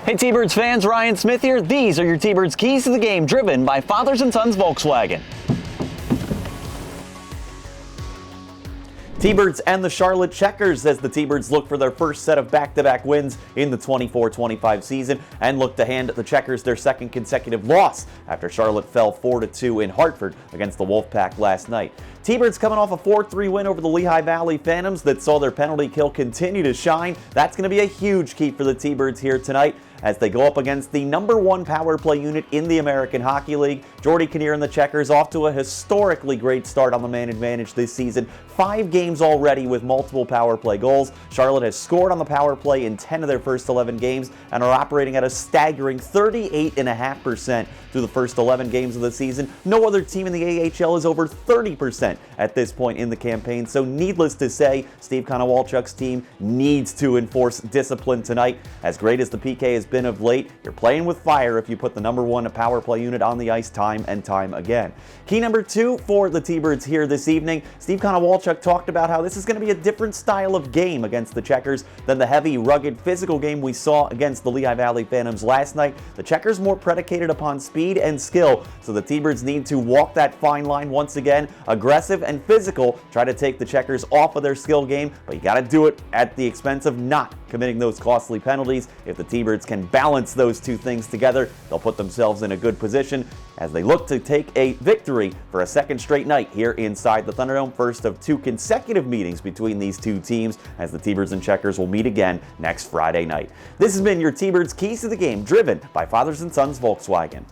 Hey T-Birds fans, Ryan Smith here. These are your T-Birds keys to the game, driven by Fathers Sons Volkswagen. T-Birds and the Charlotte Checkers as the T-Birds look for their first set of back-to-back wins in the 24-25 season and look to hand the Checkers their second consecutive loss after Charlotte fell 4-2 in Hartford against the Wolfpack last night. T-Birds coming off a 4-3 win over the Lehigh Valley Phantoms that saw their penalty kill continue to shine. That's going to be a huge key for the T-Birds here tonight as they go up against the #1 power play unit in the American Hockey League. Jordy Kinnear and the Checkers off to a historically great start on the man advantage this season. 5 games already with multiple power play goals. Charlotte has scored on the power play in 10 of their first 11 games and are operating at a staggering 38.5% through the first 11 games of the season. No other team in the AHL is over 30% at this point in the campaign, so needless to say, Steve Konowalchuk's team needs to enforce discipline tonight. As great as the PK has been of late, you're playing with fire if you put the #1 power play unit on the ice time and time again. Key number 2 for the T-Birds here this evening. Steve Konowalchuk talked about how this is going to be a different style of game against the Checkers than the heavy, rugged, physical game we saw against the Lehigh Valley Phantoms last night. The Checkers more predicated upon speed and skill, so the T-Birds need to walk that fine line once again, aggressive and physical, try to take the Checkers off of their skill game, but you got to do it at the expense of not committing those costly penalties. If the T-Birds can balance those two things together, they'll put themselves in a good position as they look to take a victory for a second straight night here inside the Thunderdome. First of 2 consecutive meetings between these two teams as the T-Birds and Checkers will meet again next Friday night. This has been your T-Birds Keys to the Game, driven by Fathers Sons Volkswagen.